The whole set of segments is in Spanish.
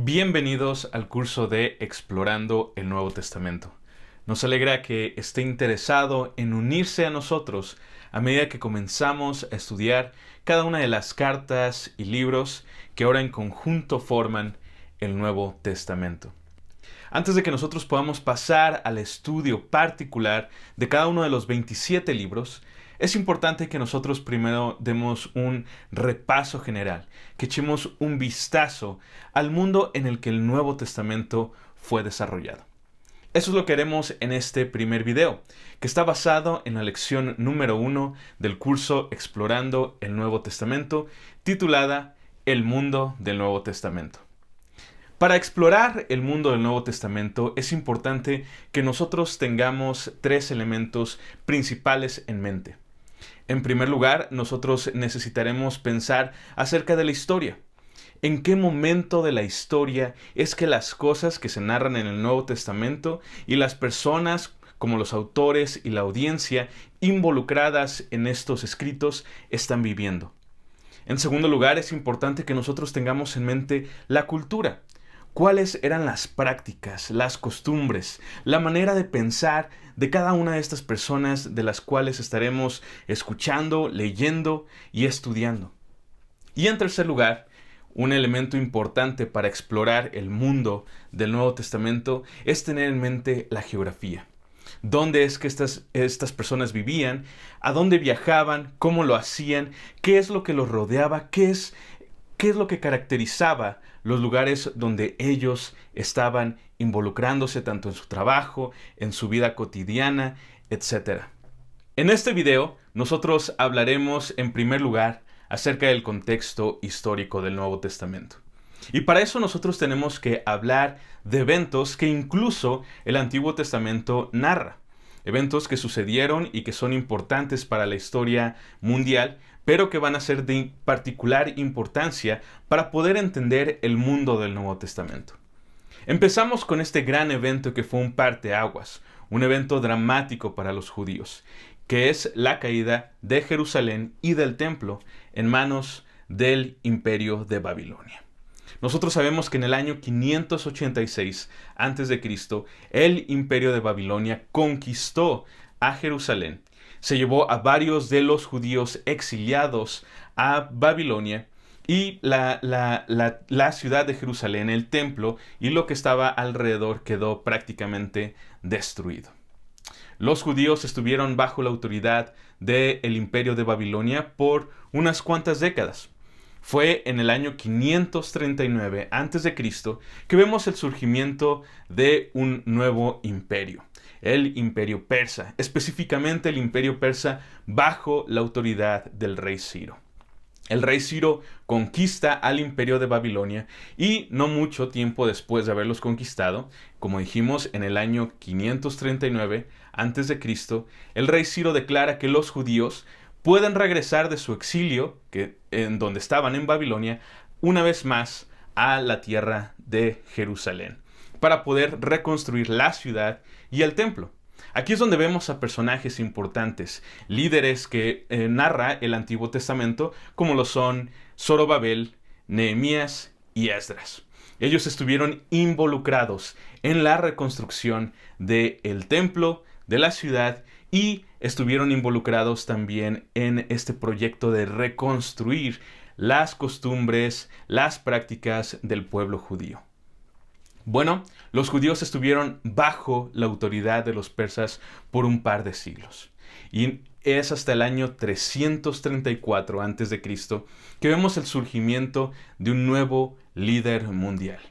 Bienvenidos al curso de Explorando el Nuevo Testamento. Nos alegra que esté interesado en unirse a nosotros a medida que comenzamos a estudiar cada una de las cartas y libros que ahora en conjunto forman el Nuevo Testamento. Antes de que nosotros podamos pasar al estudio particular de cada uno de los 27 libros, es importante que nosotros primero demos un repaso general, que echemos un vistazo al mundo en el que el Nuevo Testamento fue desarrollado. Eso es lo que haremos en este primer video, que está basado en la lección número 1 del curso Explorando el Nuevo Testamento, titulada El mundo del Nuevo Testamento. Para explorar el mundo del Nuevo Testamento es importante que nosotros tengamos tres elementos principales en mente. En primer lugar, nosotros necesitaremos pensar acerca de la historia. ¿En qué momento de la historia es que las cosas que se narran en el Nuevo Testamento y las personas, como los autores y la audiencia involucradas en estos escritos, están viviendo? En segundo lugar, es importante que nosotros tengamos en mente la cultura. ¿Cuáles eran las prácticas, las costumbres, la manera de pensar de cada una de estas personas de las cuales estaremos escuchando, leyendo y estudiando? Y en tercer lugar, un elemento importante para explorar el mundo del Nuevo Testamento es tener en mente la geografía. ¿Dónde es que estas personas vivían? ¿A dónde viajaban? ¿Cómo lo hacían? ¿Qué es lo que los rodeaba? ¿Qué es lo que caracterizaba los lugares donde ellos estaban involucrándose tanto en su trabajo, en su vida cotidiana, etcétera? En este video, nosotros hablaremos en primer lugar acerca del contexto histórico del Nuevo Testamento. Y para eso nosotros tenemos que hablar de eventos que incluso el Antiguo Testamento narra. Eventos que sucedieron y que son importantes para la historia mundial, pero que van a ser de particular importancia para poder entender el mundo del Nuevo Testamento. Empezamos con este gran evento que fue un parteaguas, un evento dramático para los judíos, que es la caída de Jerusalén y del templo en manos del Imperio de Babilonia. Nosotros sabemos que en el año 586 a.C., el Imperio de Babilonia conquistó a Jerusalén. Se llevó a varios de los judíos exiliados a Babilonia y la ciudad de Jerusalén, el templo y lo que estaba alrededor quedó prácticamente destruido. Los judíos estuvieron bajo la autoridad del Imperio de Babilonia por unas cuantas décadas. Fue en el año 539 a.C. que vemos el surgimiento de un nuevo imperio, el Imperio Persa, específicamente el Imperio Persa bajo la autoridad del rey Ciro. El rey Ciro conquista al Imperio de Babilonia y no mucho tiempo después de haberlos conquistado, como dijimos en el año 539 a.C., el rey Ciro declara que los judíos pueden regresar de su exilio, en donde estaban en Babilonia, una vez más a la tierra de Jerusalén, para poder reconstruir la ciudad y el templo. Aquí es donde vemos a personajes importantes, líderes que narra el Antiguo Testamento, como lo son Zorobabel, Nehemías y Esdras. Ellos estuvieron involucrados en la reconstrucción del templo, de la ciudad, y estuvieron involucrados también en este proyecto de reconstruir las costumbres, las prácticas del pueblo judío. Bueno, los judíos estuvieron bajo la autoridad de los persas por un par de siglos. Y es hasta el año 334 a.C. que vemos el surgimiento de un nuevo líder mundial.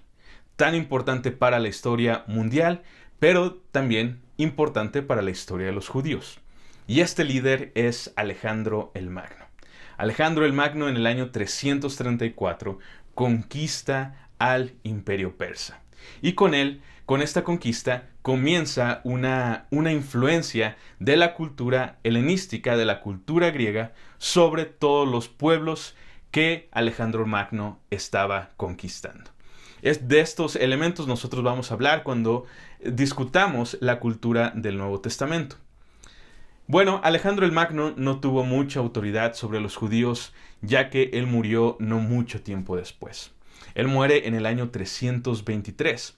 Tan importante para la historia mundial, pero también importante para la historia de los judíos. Y este líder es Alejandro el Magno. Alejandro el Magno en el año 334 conquista al Imperio Persa. Y con esta conquista, comienza una influencia de la cultura helenística, de la cultura griega, sobre todos los pueblos que Alejandro el Magno estaba conquistando. De estos elementos nosotros vamos a hablar cuando discutamos la cultura del Nuevo Testamento. Bueno, Alejandro el Magno no tuvo mucha autoridad sobre los judíos, ya que él murió no mucho tiempo después. Él muere en el año 323.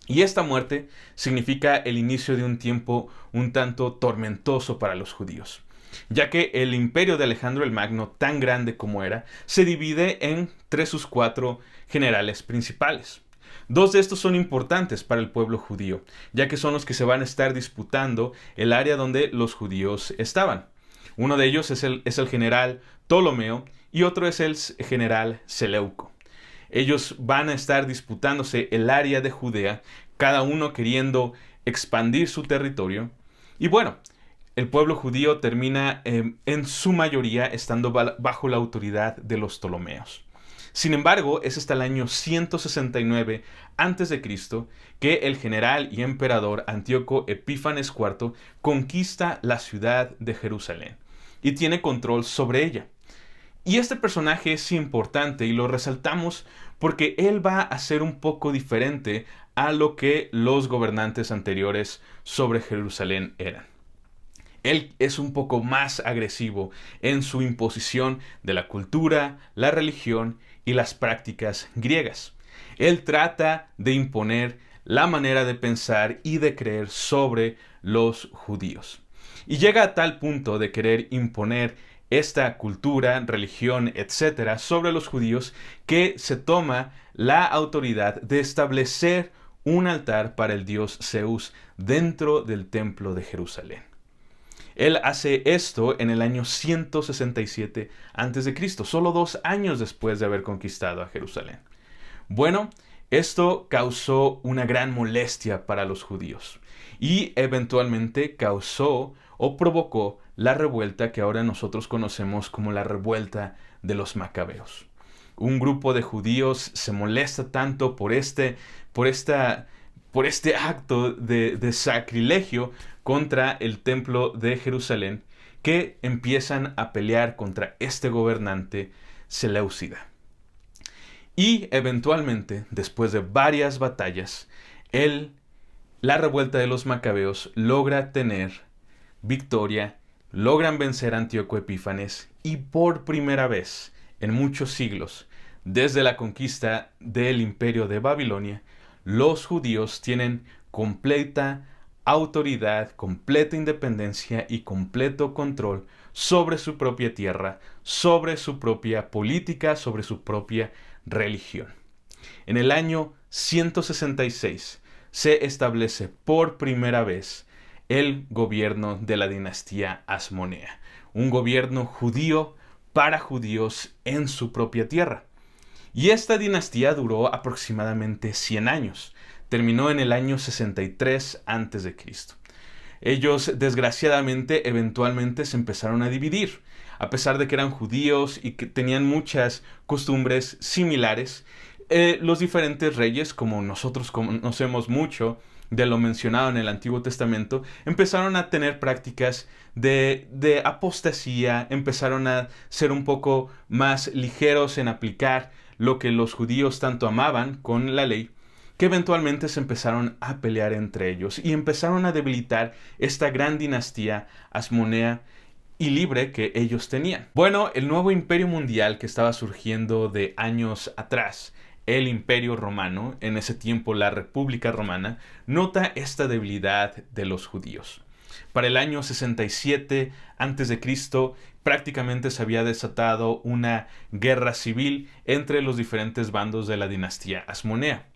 Y esta muerte significa el inicio de un tiempo un tanto tormentoso para los judíos, ya que el imperio de Alejandro el Magno, tan grande como era, se divide entre sus 4 generales principales. 2 de estos son importantes para el pueblo judío, ya que son los que se van a estar disputando el área donde los judíos estaban. Uno de ellos es el general Ptolomeo y otro es el general Seleuco. Ellos van a estar disputándose el área de Judea, cada uno queriendo expandir su territorio. Y bueno, el pueblo judío termina en su mayoría estando bajo la autoridad de los Ptolomeos. Sin embargo, es hasta el año 169 a.C. que el general y emperador Antíoco Epífanes IV conquista la ciudad de Jerusalén y tiene control sobre ella. Y este personaje es importante y lo resaltamos porque él va a ser un poco diferente a lo que los gobernantes anteriores sobre Jerusalén eran. Él es un poco más agresivo en su imposición de la cultura, la religión y las prácticas griegas. Él trata de imponer la manera de pensar y de creer sobre los judíos. Y llega a tal punto de querer imponer esta cultura, religión, etcétera, sobre los judíos, que se toma la autoridad de establecer un altar para el dios Zeus dentro del templo de Jerusalén. Él hace esto en el año 167 a.C., solo 2 años después de haber conquistado a Jerusalén. Bueno, esto causó una gran molestia para los judíos y eventualmente causó o provocó la revuelta que ahora nosotros conocemos como la revuelta de los macabeos. Un grupo de judíos se molesta tanto por este acto de sacrilegio contra el templo de Jerusalén que empiezan a pelear contra este gobernante seleucida. Y eventualmente, después de varias batallas, la revuelta de los macabeos logra tener victoria, logran vencer a Antíoco Epífanes y por primera vez en muchos siglos, desde la conquista del imperio de Babilonia, los judíos tienen completa autoridad, completa independencia y completo control sobre su propia tierra, sobre su propia política, sobre su propia religión. En el año 166 se establece por primera vez el gobierno de la dinastía Asmonea, un gobierno judío para judíos en su propia tierra. Y esta dinastía duró aproximadamente 100 años. Terminó en el año 63 a.C. Ellos, desgraciadamente, eventualmente se empezaron a dividir. A pesar de que eran judíos y que tenían muchas costumbres similares, los diferentes reyes, como nosotros conocemos mucho de lo mencionado en el Antiguo Testamento, empezaron a tener prácticas de apostasía, empezaron a ser un poco más ligeros en aplicar lo que los judíos tanto amaban con la ley, que eventualmente se empezaron a pelear entre ellos y empezaron a debilitar esta gran dinastía asmonea y libre que ellos tenían. Bueno, el nuevo imperio mundial que estaba surgiendo de años atrás, el Imperio Romano, en ese tiempo la República Romana, nota esta debilidad de los judíos. Para el año 67 a.C., prácticamente se había desatado una guerra civil entre los diferentes bandos de la dinastía asmonea.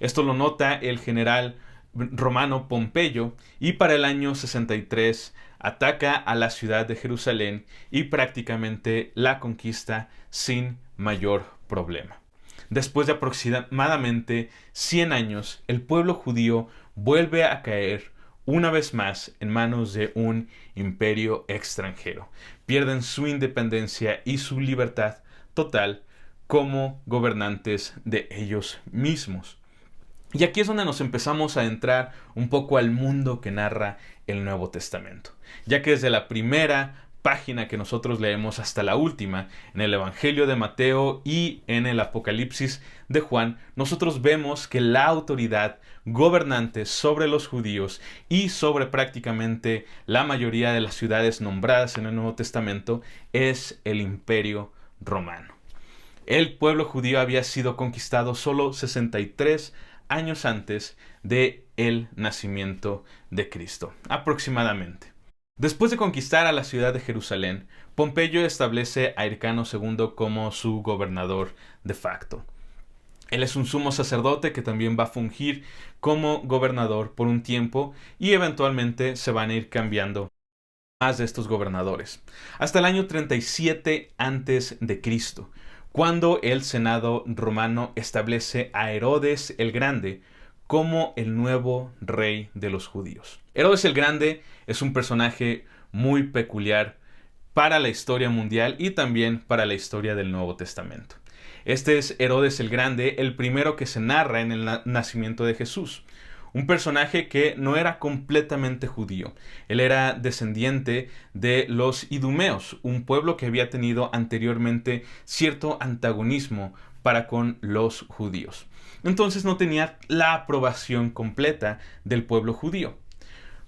Esto lo nota el general romano Pompeyo y para el año 63 ataca a la ciudad de Jerusalén y prácticamente la conquista sin mayor problema. Después de aproximadamente 100 años, el pueblo judío vuelve a caer una vez más en manos de un imperio extranjero. Pierden su independencia y su libertad total como gobernantes de ellos mismos. Y aquí es donde nos empezamos a entrar un poco al mundo que narra el Nuevo Testamento, ya que desde la primera página que nosotros leemos hasta la última, en el Evangelio de Mateo y en el Apocalipsis de Juan, nosotros vemos que la autoridad gobernante sobre los judíos y sobre prácticamente la mayoría de las ciudades nombradas en el Nuevo Testamento es el Imperio Romano. El pueblo judío había sido conquistado solo 63 años antes de el nacimiento de Cristo, aproximadamente. Después de conquistar a la ciudad de Jerusalén, Pompeyo establece a Hircano II como su gobernador de facto. Él es un sumo sacerdote que también va a fungir como gobernador por un tiempo y eventualmente se van a ir cambiando más de estos gobernadores. Hasta el año 37 antes de Cristo, cuando el Senado romano establece a Herodes el Grande como el nuevo rey de los judíos. Herodes el Grande es un personaje muy peculiar para la historia mundial y también para la historia del Nuevo Testamento. Este es Herodes el Grande, el primero que se narra en el nacimiento de Jesús. Un personaje que no era completamente judío. Él era descendiente de los idumeos, un pueblo que había tenido anteriormente cierto antagonismo para con los judíos. Entonces no tenía la aprobación completa del pueblo judío.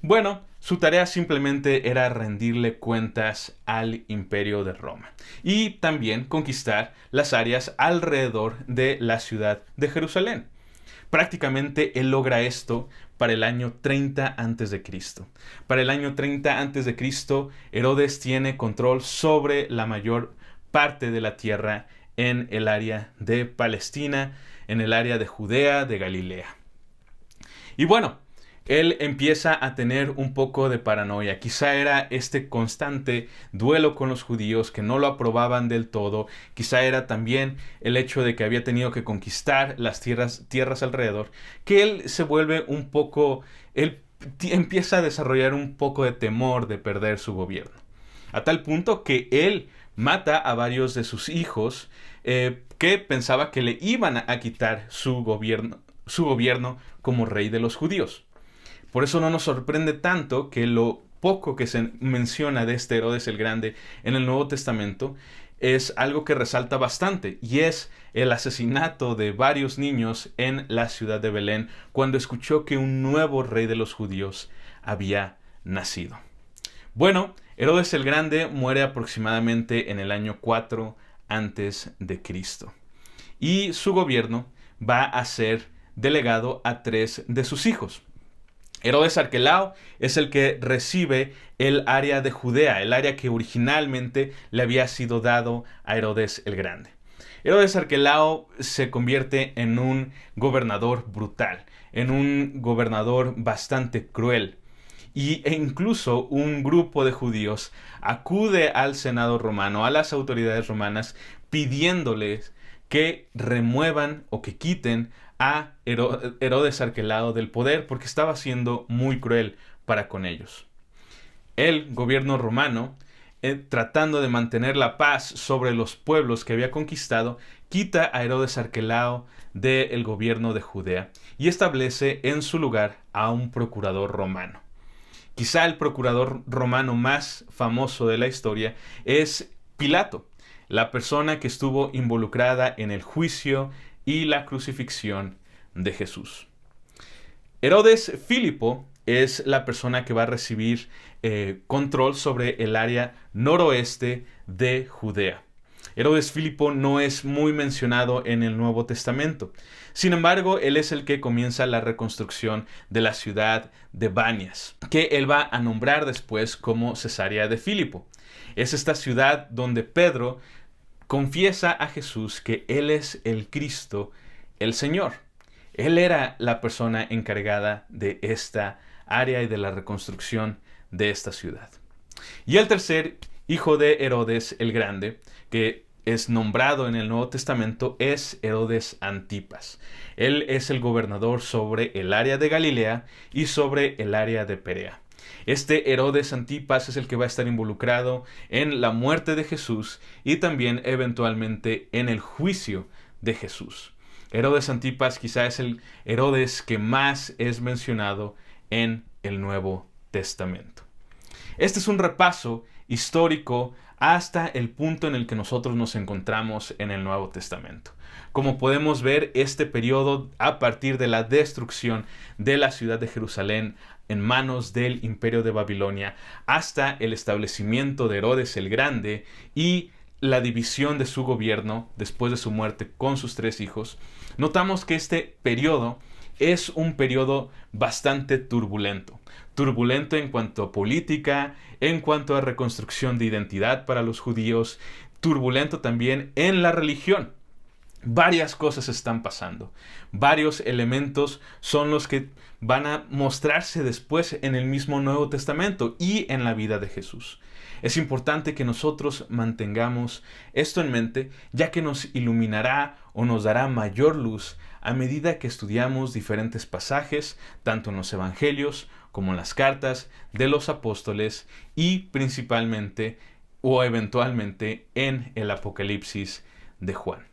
Bueno, su tarea simplemente era rendirle cuentas al Imperio de Roma y también conquistar las áreas alrededor de la ciudad de Jerusalén. Prácticamente él logra esto para el año 30 a.C. Para el año 30 a.C., Herodes tiene control sobre la mayor parte de la tierra en el área de Palestina, en el área de Judea, de Galilea. Y bueno, él empieza a tener un poco de paranoia. Quizá era este constante duelo con los judíos que no lo aprobaban del todo. Quizá era también el hecho de que había tenido que conquistar las tierras alrededor, que él se vuelve un poco, él empieza a desarrollar un poco de temor de perder su gobierno. A tal punto que él mata a varios de sus hijos que pensaba que le iban a quitar su gobierno como rey de los judíos. Por eso no nos sorprende tanto que lo poco que se menciona de este Herodes el Grande en el Nuevo Testamento es algo que resalta bastante, y es el asesinato de varios niños en la ciudad de Belén cuando escuchó que un nuevo rey de los judíos había nacido. Bueno, Herodes el Grande muere aproximadamente en el año 4 antes de Cristo, y su gobierno va a ser delegado a 3 de sus hijos. Herodes Arquelao es el que recibe el área de Judea, el área que originalmente le había sido dado a Herodes el Grande. Herodes Arquelao se convierte en un gobernador brutal, en un gobernador bastante cruel. E incluso un grupo de judíos acude al Senado romano, a las autoridades romanas, pidiéndoles que remuevan o que quiten a Herodes Arquelao del poder porque estaba siendo muy cruel para con ellos. El gobierno romano, tratando de mantener la paz sobre los pueblos que había conquistado, quita a Herodes Arquelao del gobierno de Judea y establece en su lugar a un procurador romano. Quizá el procurador romano más famoso de la historia es Pilato, la persona que estuvo involucrada en el juicio y la crucifixión de Jesús. Herodes Filipo es la persona que va a recibir control sobre el área noroeste de Judea. Herodes Filipo no es muy mencionado en el Nuevo Testamento. Sin embargo, él es el que comienza la reconstrucción de la ciudad de Banias, que él va a nombrar después como Cesarea de Filipo. Es esta ciudad donde Pedro confiesa a Jesús que Él es el Cristo, el Señor. Él era la persona encargada de esta área y de la reconstrucción de esta ciudad. Y el tercer hijo de Herodes el Grande, que es nombrado en el Nuevo Testamento, es Herodes Antipas. Él es el gobernador sobre el área de Galilea y sobre el área de Perea. Este Herodes Antipas es el que va a estar involucrado en la muerte de Jesús y también eventualmente en el juicio de Jesús. Herodes Antipas quizá es el Herodes que más es mencionado en el Nuevo Testamento. Este es un repaso histórico hasta el punto en el que nosotros nos encontramos en el Nuevo Testamento. Como podemos ver, este periodo a partir de la destrucción de la ciudad de Jerusalén en manos del Imperio de Babilonia hasta el establecimiento de Herodes el Grande y la división de su gobierno después de su muerte con sus 3 hijos, notamos que este periodo es un periodo bastante turbulento. Turbulento en cuanto a política, en cuanto a reconstrucción de identidad para los judíos, turbulento también en la religión. Varias cosas están pasando. Varios elementos son los que van a mostrarse después en el mismo Nuevo Testamento y en la vida de Jesús. Es importante que nosotros mantengamos esto en mente, ya que nos iluminará o nos dará mayor luz a medida que estudiamos diferentes pasajes, tanto en los evangelios como en las cartas de los apóstoles y principalmente o eventualmente en el Apocalipsis de Juan.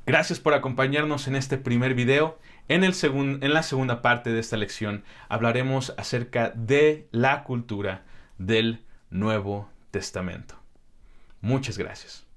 Gracias por acompañarnos en este primer video. En la segunda parte de esta lección hablaremos acerca de la cultura del Nuevo Testamento. Muchas gracias.